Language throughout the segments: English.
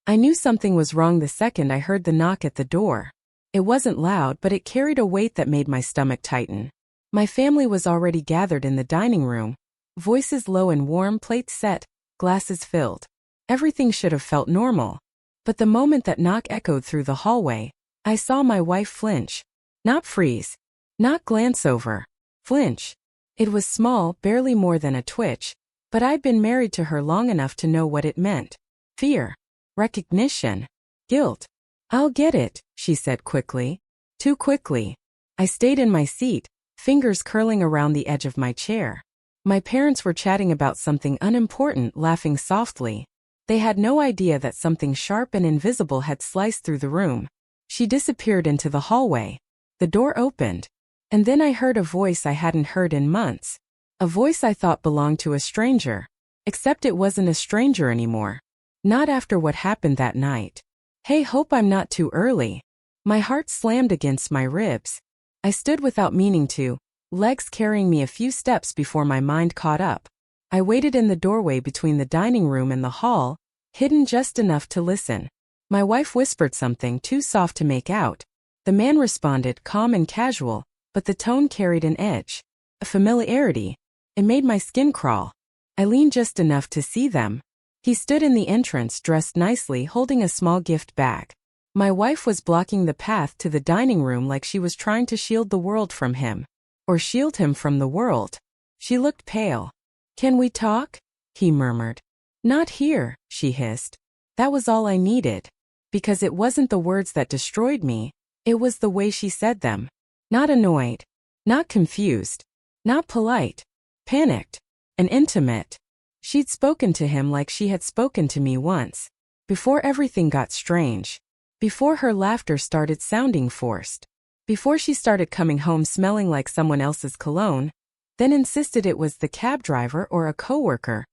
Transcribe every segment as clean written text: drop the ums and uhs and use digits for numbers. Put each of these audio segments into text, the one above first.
I knew something was wrong the second I heard the knock at the door. It wasn't loud, but it carried a weight that made my stomach tighten. My family was already gathered in the dining room. Voices low and warm, plates set, glasses filled. Everything should have felt normal. But the moment that knock echoed through the hallway, I saw my wife flinch. Not freeze. Not glance over. Flinch. It was small, barely more than a twitch, but I'd been married to her long enough to know what it meant. Fear. Recognition. Guilt. "I'll get it," she said quickly. Too quickly. I stayed in my seat, fingers curling around the edge of my chair. My parents were chatting about something unimportant, laughing softly. They had no idea that something sharp and invisible had sliced through the room. She disappeared into the hallway. The door opened. And then I heard a voice I hadn't heard in months. A voice I thought belonged to a stranger. Except it wasn't a stranger anymore. Not after what happened that night. "Hey, hope I'm not too early." My heart slammed against my ribs. I stood without meaning to, legs carrying me a few steps before my mind caught up. I waited in the doorway between the dining room and the hall, hidden just enough to listen. My wife whispered something too soft to make out. The man responded, calm and casual, but the tone carried an edge. A familiarity. It made my skin crawl. I leaned just enough to see them. He stood in the entrance, dressed nicely, holding a small gift bag. My wife was blocking the path to the dining room like she was trying to shield the world from him. Or shield him from the world. She looked pale. "Can we talk?" he murmured. "Not here," she hissed. That was all I needed. Because it wasn't the words that destroyed me, it was the way she said them. Not annoyed. Not confused. Not polite. Panicked. And intimate. She'd spoken to him like she had spoken to me once. Before everything got strange. Before her laughter started sounding forced. Before she started coming home smelling like someone else's cologne. Then insisted it was the cab driver or a coworker.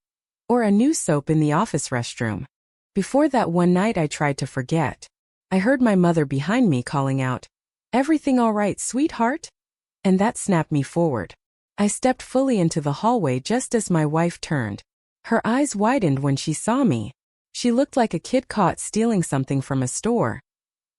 Or a new soap in the office restroom. Before that one night I tried to forget. I heard my mother behind me calling out, "Everything all right, sweetheart?" And that snapped me forward. I stepped fully into the hallway just as my wife turned. Her eyes widened when she saw me. She looked like a kid caught stealing something from a store.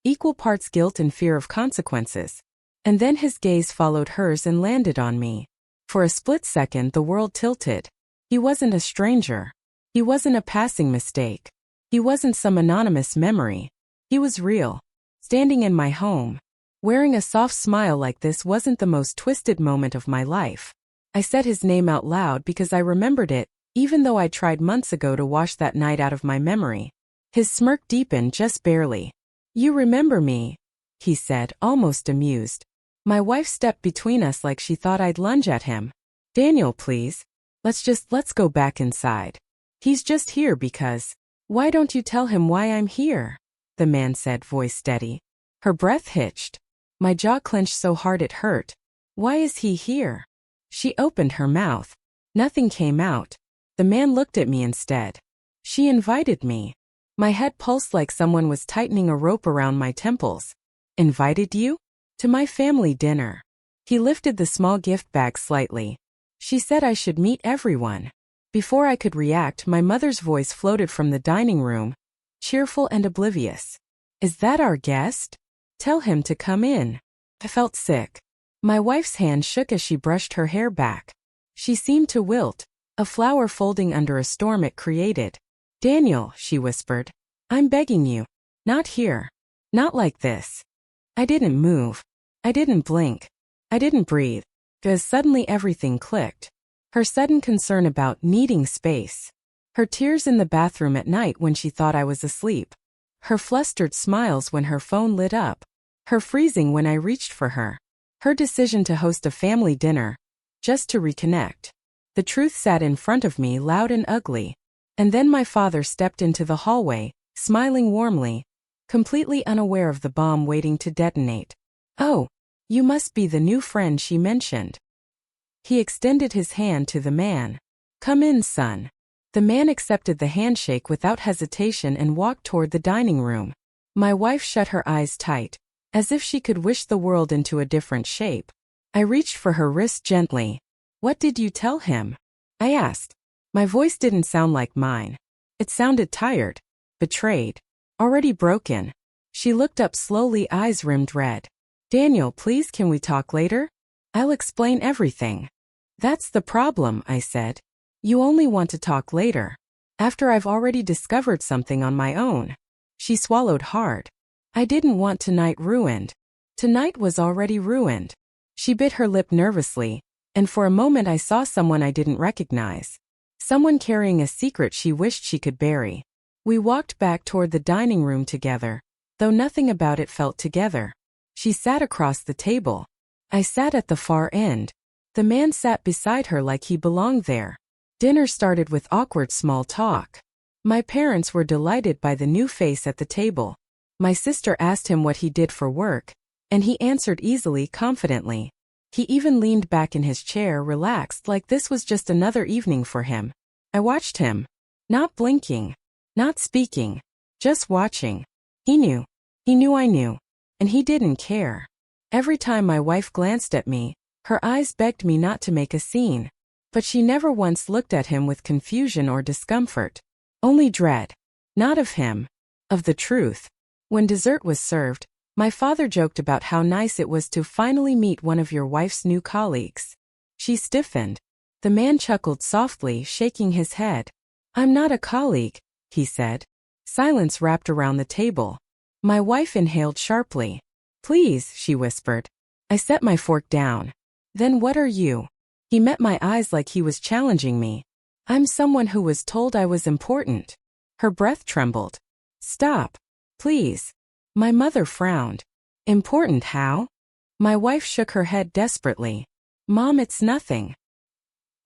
Equal parts guilt and fear of consequences. And then his gaze followed hers and landed on me. For a split second the world tilted. He wasn't a stranger. He wasn't a passing mistake. He wasn't some anonymous memory. He was real. Standing in my home. Wearing a soft smile like this wasn't the most twisted moment of my life. I said his name out loud because I remembered it, even though I tried months ago to wash that night out of my memory. His smirk deepened just barely. "You remember me," he said, almost amused. My wife stepped between us like she thought I'd lunge at him. "Daniel, please. Let's go back inside. He's just here because..." "Why don't you tell him why I'm here?" the man said, voice steady. Her breath hitched. My jaw clenched so hard it hurt. "Why is he here?" She opened her mouth. Nothing came out. The man looked at me instead. "She invited me." My head pulsed like someone was tightening a rope around my temples. "Invited you?" "To my family dinner." He lifted the small gift bag slightly. "She said I should meet everyone." Before I could react, my mother's voice floated from the dining room, cheerful and oblivious. "Is that our guest? Tell him to come in." I felt sick. My wife's hand shook as she brushed her hair back. She seemed to wilt, a flower folding under a storm it created. "Daniel," she whispered, "I'm begging you. Not here. Not like this." I didn't move. I didn't blink. I didn't breathe. Because suddenly everything clicked. Her sudden concern about needing space. Her tears in the bathroom at night when she thought I was asleep. Her flustered smiles when her phone lit up. Her freezing when I reached for her. Her decision to host a family dinner. Just to reconnect. The truth sat in front of me, loud and ugly. And then my father stepped into the hallway, smiling warmly, completely unaware of the bomb waiting to detonate. "Oh, you must be the new friend she mentioned." He extended his hand to the man. "Come in, son." The man accepted the handshake without hesitation and walked toward the dining room. My wife shut her eyes tight, as if she could wish the world into a different shape. I reached for her wrist gently. "What did you tell him?" I asked. My voice didn't sound like mine. It sounded tired, betrayed. Already broken. She looked up slowly, eyes rimmed red. Daniel, please, can we talk later? I'll explain everything. That's the problem, I said. You only want to talk later. After I've already discovered something on my own. She swallowed hard. I didn't want tonight ruined. Tonight was already ruined. She bit her lip nervously, and for a moment I saw someone I didn't recognize. Someone carrying a secret she wished she could bury. We walked back toward the dining room together, though nothing about it felt together. She sat across the table. I sat at the far end. The man sat beside her like he belonged there. Dinner started with awkward small talk. My parents were delighted by the new face at the table. My sister asked him what he did for work, and he answered easily, confidently. He even leaned back in his chair, relaxed, like this was just another evening for him. I watched him. Not blinking. Not speaking. Just watching. He knew. He knew I knew. And he didn't care. Every time my wife glanced at me, her eyes begged me not to make a scene. But she never once looked at him with confusion or discomfort. Only dread. Not of him. Of the truth. When dessert was served, my father joked about how nice it was to finally meet one of your wife's new colleagues. She stiffened. The man chuckled softly, shaking his head. I'm not a colleague, he said. Silence wrapped around the table. My wife inhaled sharply. Please, she whispered. I set my fork down. Then what are you? He met my eyes like he was challenging me. I'm someone who was told I was important. Her breath trembled. Stop. Please. My mother frowned. Important how? My wife shook her head desperately. Mom, it's nothing.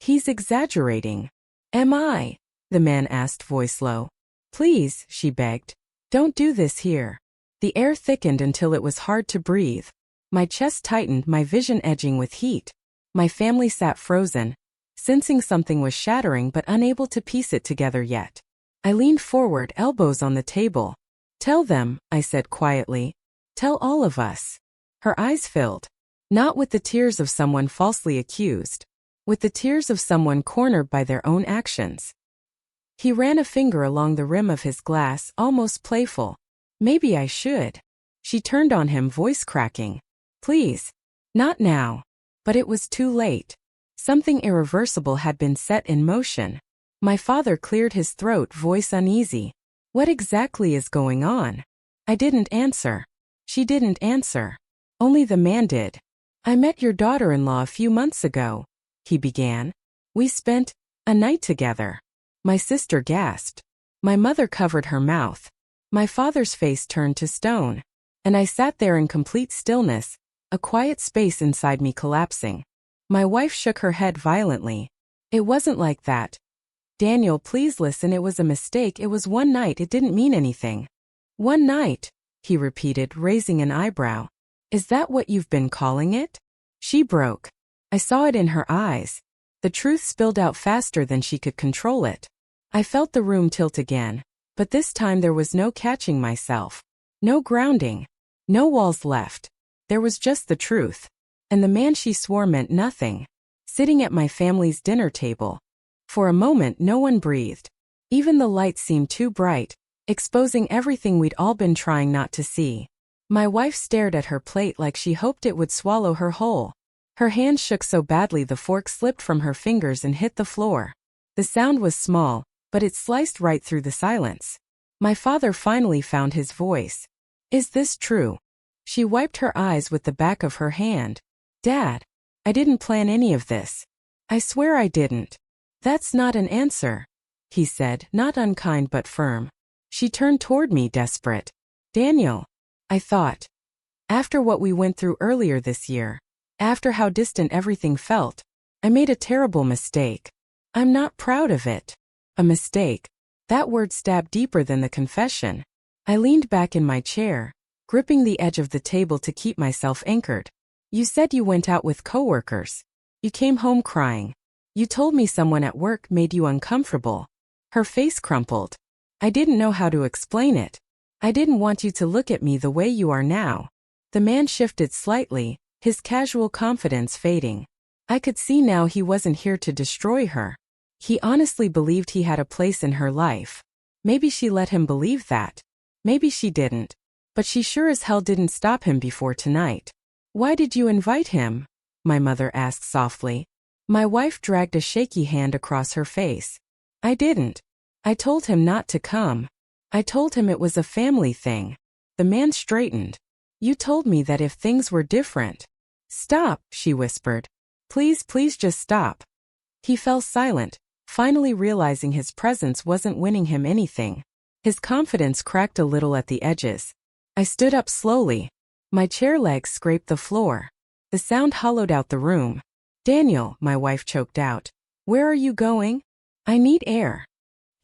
He's exaggerating. Am I? The man asked, voice low. Please, she begged. Don't do this here. The air thickened until it was hard to breathe. My chest tightened, my vision edging with heat. My family sat frozen, sensing something was shattering but unable to piece it together yet. I leaned forward, elbows on the table. Tell them, I said quietly. Tell all of us. Her eyes filled. Not with the tears of someone falsely accused. With the tears of someone cornered by their own actions. He ran a finger along the rim of his glass, almost playful. Maybe I should. She turned on him, voice cracking. Please. Not now. But it was too late. Something irreversible had been set in motion. My father cleared his throat, voice uneasy. What exactly is going on? I didn't answer. She didn't answer. Only the man did. I met your daughter-in-law a few months ago, he began. We spent a night together. My sister gasped. My mother covered her mouth. My father's face turned to stone. And I sat there in complete stillness, a quiet space inside me collapsing. My wife shook her head violently. It wasn't like that. Daniel, please listen, it was a mistake, it was one night, it didn't mean anything. One night, he repeated, raising an eyebrow. Is that what you've been calling it? She broke. I saw it in her eyes. The truth spilled out faster than she could control it. I felt the room tilt again, but this time there was no catching myself. No grounding. No walls left. There was just the truth. And the man she swore meant nothing. Sitting at my family's dinner table. For a moment no one breathed. Even the light seemed too bright, exposing everything we'd all been trying not to see. My wife stared at her plate like she hoped it would swallow her whole. Her hand shook so badly the fork slipped from her fingers and hit the floor. The sound was small, but it sliced right through the silence. My father finally found his voice. Is this true? She wiped her eyes with the back of her hand. Dad, I didn't plan any of this. I swear I didn't. That's not an answer, he said, not unkind but firm. She turned toward me, desperate. Daniel, I thought. After what we went through earlier this year, after how distant everything felt, I made a terrible mistake. I'm not proud of it. A mistake. That word stabbed deeper than the confession. I leaned back in my chair, gripping the edge of the table to keep myself anchored. You said you went out with coworkers. You came home crying. You told me someone at work made you uncomfortable. Her face crumpled. I didn't know how to explain it. I didn't want you to look at me the way you are now. The man shifted slightly, his casual confidence fading. I could see now he wasn't here to destroy her. He honestly believed he had a place in her life. Maybe she let him believe that. Maybe she didn't. But she sure as hell didn't stop him before tonight. Why did you invite him? My mother asked softly. My wife dragged a shaky hand across her face. I didn't. I told him not to come. I told him it was a family thing. The man straightened. You told me that if things were different. Stop, she whispered. Please, please just stop. He fell silent, finally realizing his presence wasn't winning him anything. His confidence cracked a little at the edges. I stood up slowly. My chair legs scraped the floor. The sound hollowed out the room. Daniel, my wife choked out. Where are you going? I need air.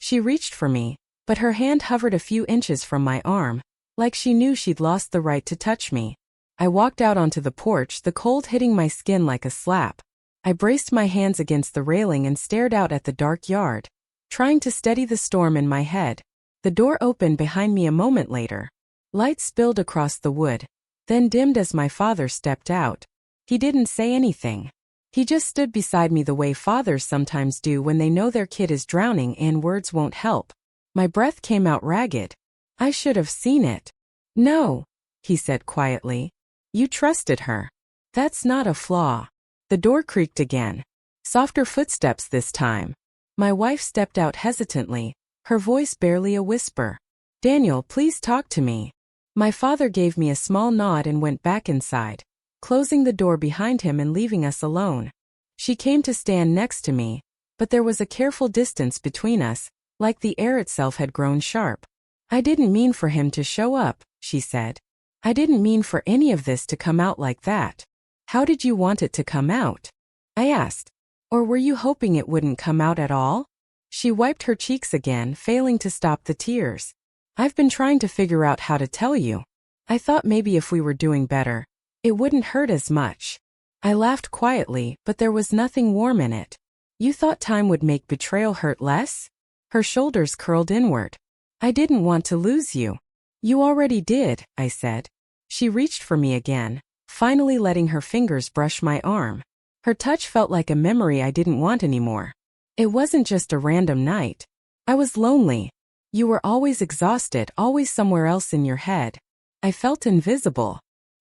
She reached for me, but her hand hovered a few inches from my arm, like she knew she'd lost the right to touch me. I walked out onto the porch, the cold hitting my skin like a slap. I braced my hands against the railing and stared out at the dark yard, trying to steady the storm in my head. The door opened behind me a moment later. Light spilled across the wood, then dimmed as my father stepped out. He didn't say anything. He just stood beside me the way fathers sometimes do when they know their kid is drowning and words won't help. My breath came out ragged. I should have seen it. No, he said quietly. You trusted her. That's not a flaw. The door creaked again. Softer footsteps this time. My wife stepped out hesitantly, her voice barely a whisper. Daniel, please talk to me. My father gave me a small nod and went back inside, closing the door behind him and leaving us alone. She came to stand next to me, but there was a careful distance between us, like the air itself had grown sharp. I didn't mean for him to show up, she said. I didn't mean for any of this to come out like that. How did you want it to come out? I asked. Or were you hoping it wouldn't come out at all? She wiped her cheeks again, failing to stop the tears. I've been trying to figure out how to tell you. I thought maybe if we were doing better, it wouldn't hurt as much. I laughed quietly, but there was nothing warm in it. You thought time would make betrayal hurt less? Her shoulders curled inward. I didn't want to lose you. You already did, I said. She reached for me again, finally letting her fingers brush my arm. Her touch felt like a memory I didn't want anymore. It wasn't just a random night. I was lonely. You were always exhausted, always somewhere else in your head. I felt invisible.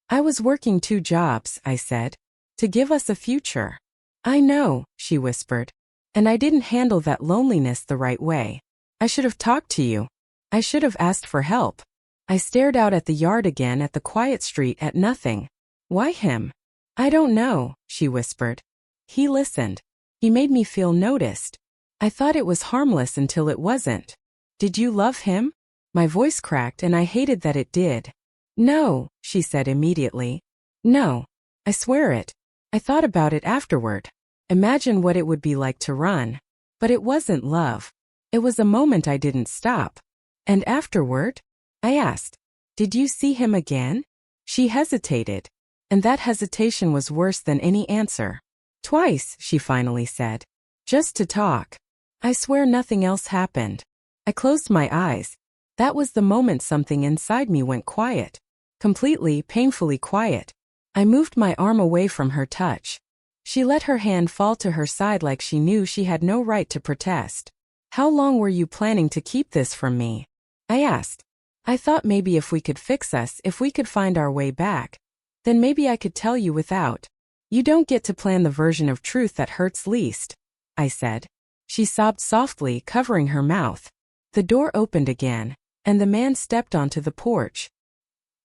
I was working 2 jobs, I said, to give us a future. I know, she whispered. And I didn't handle that loneliness the right way. I should have talked to you. I should have asked for help. I stared out at the yard again, at the quiet street, at nothing. Why him? I don't know, she whispered. He listened. He made me feel noticed. I thought it was harmless until it wasn't. Did you love him? My voice cracked and I hated that it did. No, she said immediately. No. I swear it. I thought about it afterward. Imagine what it would be like to run. But it wasn't love. It was a moment I didn't stop. And afterward? I asked. Did you see him again? She hesitated. And that hesitation was worse than any answer. Twice, she finally said. Just to talk. I swear nothing else happened. I closed my eyes. That was the moment something inside me went quiet. Completely, painfully quiet. I moved my arm away from her touch. She let her hand fall to her side like she knew she had no right to protest. How long were you planning to keep this from me? I asked. I thought maybe if we could fix us, if we could find our way back, then maybe I could tell you without. You don't get to plan the version of truth that hurts least, I said. She sobbed softly, covering her mouth. The door opened again, and the man stepped onto the porch.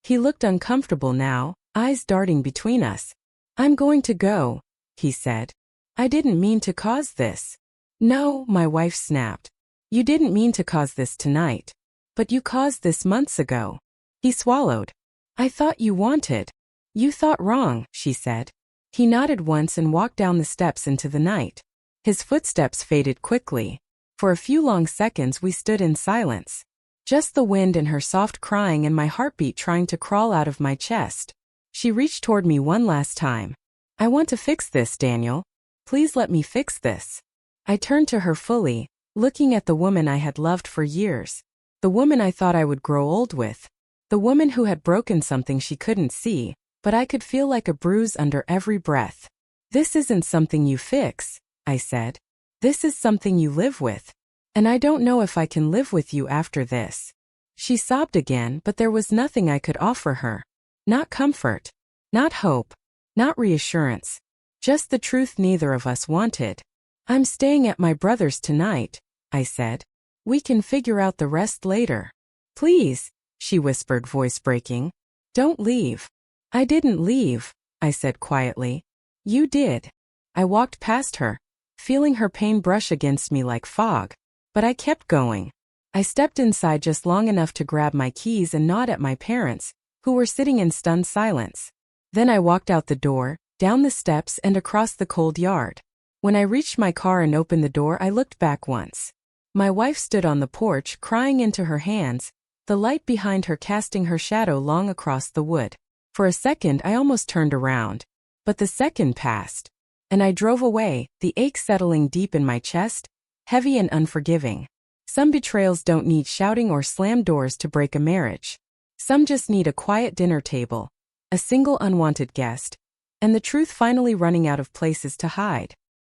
He looked uncomfortable now, eyes darting between us. I'm going to go, he said. I didn't mean to cause this. No, my wife snapped. You didn't mean to cause this tonight. But you caused this months ago. He swallowed. I thought you wanted. You thought wrong, she said. He nodded once and walked down the steps into the night. His footsteps faded quickly. For a few long seconds we stood in silence. Just the wind and her soft crying and my heartbeat trying to crawl out of my chest. She reached toward me one last time. I want to fix this, Daniel. Please let me fix this. I turned to her fully, looking at the woman I had loved for years. The woman I thought I would grow old with. The woman who had broken something she couldn't see, but I could feel like a bruise under every breath. This isn't something you fix, I said. This is something you live with. And I don't know if I can live with you after this. She sobbed again, but there was nothing I could offer her. Not comfort. Not hope. Not reassurance. Just the truth neither of us wanted. I'm staying at my brother's tonight, I said. We can figure out the rest later. Please, she whispered, voice breaking. Don't leave. I didn't leave, I said quietly. You did. I walked past her, feeling her pain brush against me like fog. But I kept going. I stepped inside just long enough to grab my keys and nod at my parents, who were sitting in stunned silence. Then I walked out the door, down the steps and across the cold yard. When I reached my car and opened the door, I looked back once. My wife stood on the porch, crying into her hands, the light behind her casting her shadow long across the wood. For a second I almost turned around, but the second passed, and I drove away, the ache settling deep in my chest, heavy and unforgiving. Some betrayals don't need shouting or slammed doors to break a marriage. Some just need a quiet dinner table, a single unwanted guest, and the truth finally running out of places to hide.